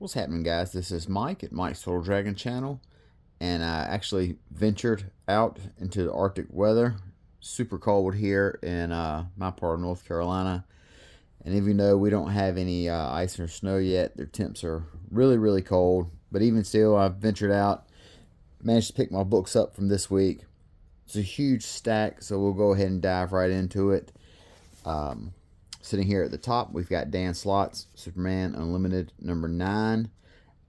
What's happening, guys? This is Mike at Mike's Total Dragon channel, and I actually ventured out into the Arctic weather. Super cold here in my part of North Carolina, and even though we don't have any ice or snow yet, their temps are really, really cold. But even still, I've ventured out, managed to pick my books up from this week. It's a huge stack, so we'll go ahead and dive right into it. Sitting here at the top, we've got Dan Slott's Superman Unlimited number 9.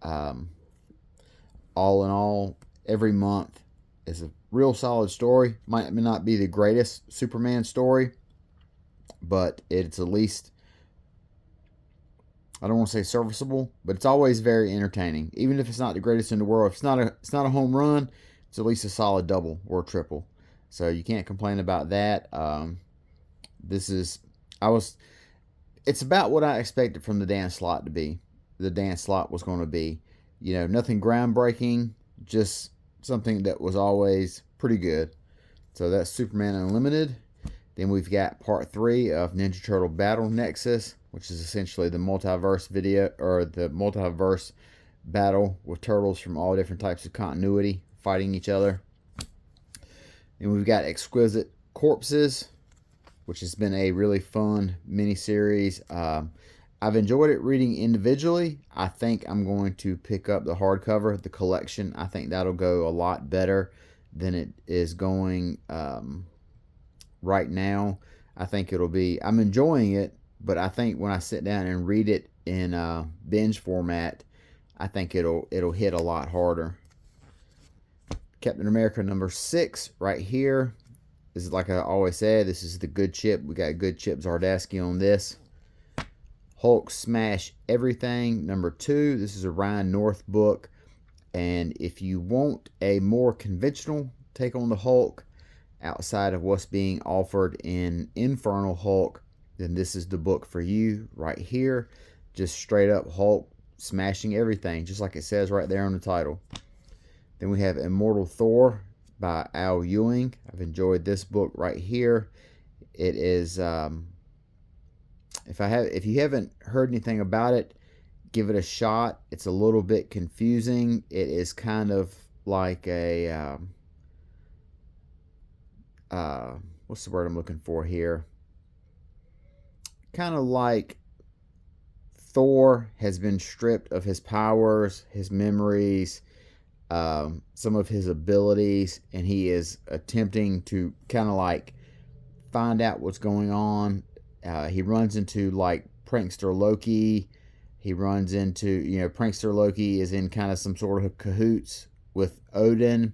All in all, every month is a real solid story. May not be the greatest Superman story, but it's at least, I don't want to say serviceable, but it's always very entertaining. Even if it's not the greatest in the world, if it's not a home run, it's at least a solid double or a triple. So you can't complain about that. It's about what I expected from the Dan Slott to be. The Dan Slott was going to be, nothing groundbreaking, just something that was always pretty good. So that's Superman Unlimited. Then we've got part 3 of Ninja Turtle Battle Nexus, which is essentially the multiverse video, or the multiverse battle with turtles from all different types of continuity fighting each other. Then we've got Exquisite Corpses, which has been a really fun mini-series. I've enjoyed it reading individually. I think I'm going to pick up the hardcover, the collection. I think that'll go a lot better than it is going right now. I think it'll be, I'm enjoying it, but I think when I sit down and read it in binge format, I think it'll hit a lot harder. Captain America number 6 right here. This is, like I always said, this is the good chip. We got good Chip Zdarsky on this. Hulk Smash Everything number 2. This is a Ryan North book. And if you want a more conventional take on the Hulk outside of what's being offered in Infernal Hulk, then this is the book for you right here. Just straight up Hulk smashing everything, just like it says right there on the title. Then we have Immortal Thor by Al Ewing. I've enjoyed this book right here. It is, if you haven't heard anything about it, give it a shot. It's a little bit confusing. It is kind of like a, what's the word I'm looking for here? Kind of like Thor has been stripped of his powers, his memories, some of his abilities, and he is attempting to kind of like find out what's going on. He runs into like prankster Loki. He runs into, prankster Loki is in kind of some sort of cahoots with Odin.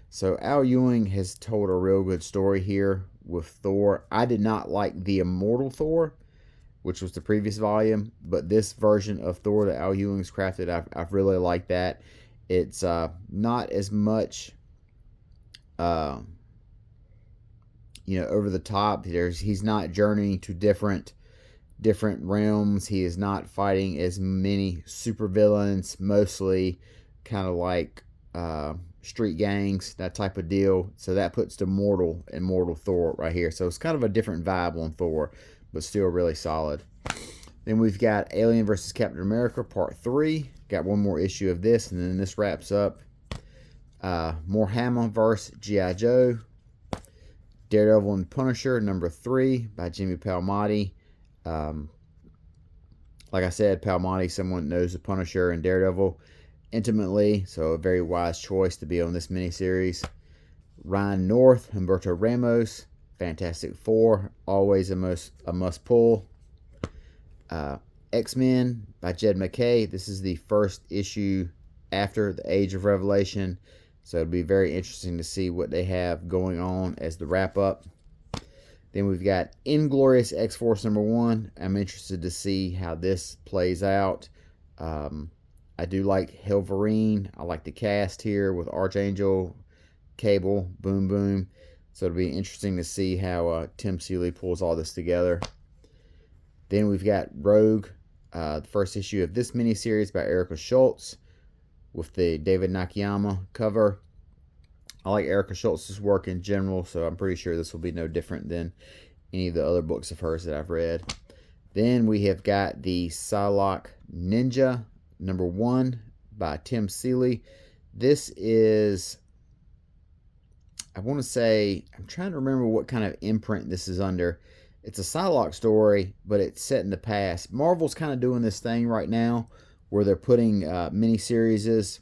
So Al Ewing has told a real good story here with Thor. I did not like the Immortal Thor, which was the previous volume, but this version of Thor that Al Ewing's crafted, I've really liked that. It's not as much, over the top. He's not journeying to different realms. He is not fighting as many supervillains, mostly kind of like street gangs, that type of deal. So that puts the Immortal Thor right here. So it's kind of a different vibe on Thor, but still really solid. Then we've got Alien vs. Captain America Part 3. Got one more issue of this, and then this wraps up. More Hammer vs. G.I. Joe. Daredevil and Punisher number 3 by Jimmy Palmiotti. Like I said, Palmiotti, someone knows the Punisher and Daredevil intimately, so a very wise choice to be on this miniseries. Ryan North, Humberto Ramos, Fantastic Four, always a must pull. X-Men by Jed MacKay. This is the first issue after the Age of Revelation, so it'll be very interesting to see what they have going on as the wrap-up. Then we've got Inglorious X-Force number 1. I'm interested to see how this plays out. I do like Helverine. I like the cast here with Archangel, Cable, Boom Boom. So it'll be interesting to see how Tim Seeley pulls all this together. Then we've got Rogue, the first issue of this miniseries by Erica Schultz with the David Nakayama cover. I like Erica Schultz's work in general, so I'm pretty sure this will be no different than any of the other books of hers that I've read. Then we have got the Psylocke Ninja number 1 by Tim Seeley. This is, I want to say, I'm trying to remember what kind of imprint this is under. It's a Psylocke story, but it's set in the past. Marvel's kind of doing this thing right now where they're putting miniseries,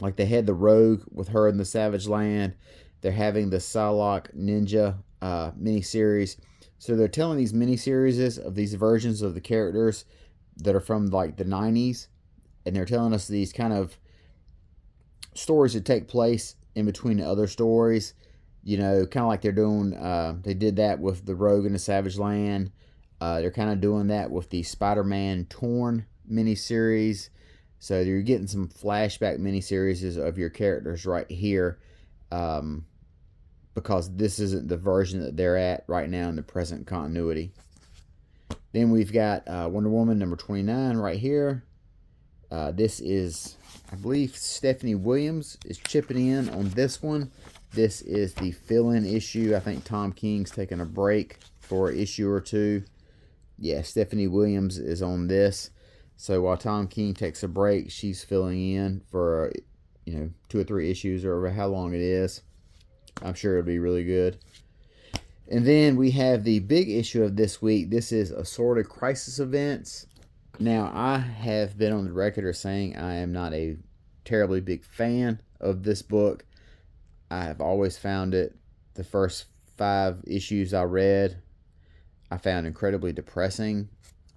like they had the Rogue with her in the Savage Land. They're having the Psylocke Ninja miniseries. So they're telling these miniseries of these versions of the characters that are from like the 90s, and they're telling us these kind of stories that take place in between the other stories. You know, kind of like they're doing, they did that with the Rogue and the Savage Land. They're kind of doing that with the Spider-Man Torn miniseries. So you're getting some flashback miniseries of your characters right here, because this isn't the version that they're at right now in the present continuity. Then we've got Wonder Woman number 29 right here. This is, I believe, Stephanie Williams is chipping in on this one. This is the fill-in issue. I think Tom King's taking a break for an issue or two. Yeah, Stephanie Williams is on this. So while Tom King takes a break, she's filling in for, 2 or 3 issues or how long it is. I'm sure it'll be really good. And then we have the big issue of this week. This is Assorted Crisis Events. Now, I have been on the record as saying I am not a terribly big fan of this book. I have always found it, the first 5 issues I read, I found incredibly depressing.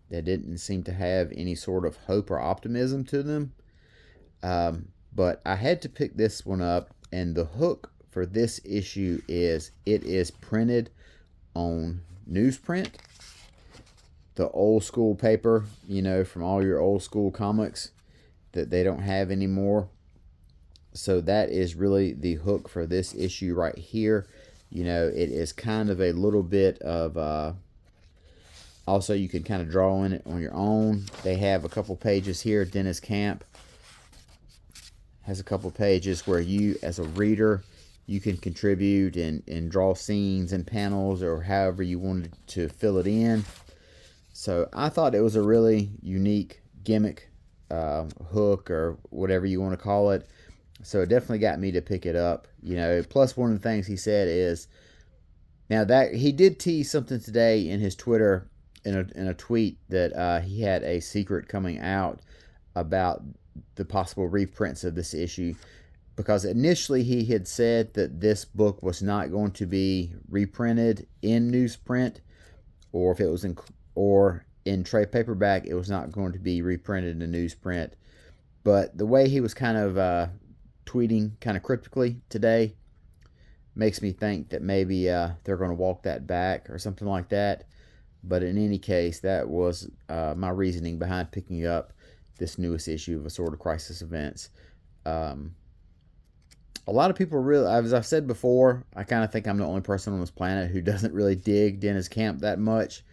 They didn't seem to have any sort of hope or optimism to them. But I had to pick this one up, and the hook for this issue is it is printed on newsprint, the old school paper, from all your old school comics that they don't have anymore. So that is really the hook for this issue right here. It is kind of a little bit of, also you can kind of draw in it on your own. They have a couple pages here. Dennis Camp has a couple pages where you, as a reader, you can contribute and draw scenes and panels or however you wanted to fill it in. So I thought it was a really unique gimmick, hook, or whatever you want to call it. So it definitely got me to pick it up. Plus one of the things he said is, now that he did tease something today in his Twitter, in a tweet, that he had a secret coming out about the possible reprints of this issue, because initially he had said that this book was not going to be reprinted in newsprint, or if it was in trade paperback, it was not going to be reprinted in newsprint. But the way he was kind of tweeting kind of cryptically today makes me think that maybe they're going to walk that back or something like that. But in any case, that was my reasoning behind picking up this newest issue of Assorted Crisis Events. A lot of people really, as I've said before, I kind of think I'm the only person on this planet who doesn't really dig Dennis Camp that much.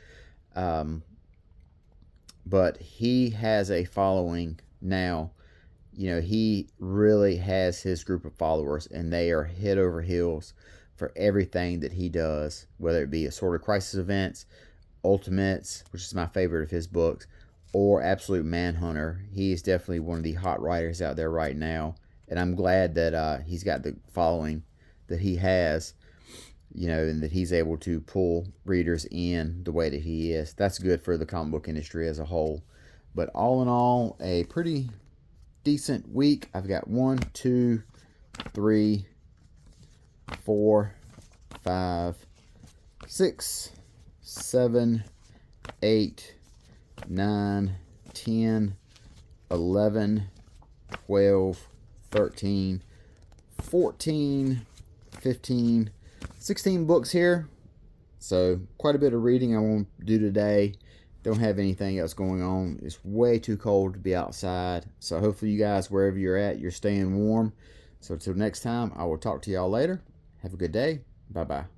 But he has a following now. He really has his group of followers, and they are head over heels for everything that he does, whether it be Assorted Crisis Events, Ultimates, which is my favorite of his books, or Absolute Manhunter. He is definitely one of the hot writers out there right now, and I'm glad that he's got the following that he has, and that he's able to pull readers in the way that he is. That's good for the comic book industry as a whole. But all in all, a pretty decent week. I've got 1, 2, 3, 4, 5, 6, 7, 8, 9, 10, 11, 12, 13, 14, 15, 16 books here. So quite a bit of reading I won't do today. Don't have anything else going on. It's way too cold to be outside. So hopefully you guys, wherever you're at, you're staying warm. So until next time, I will talk to y'all later. Have a good day. Bye-bye.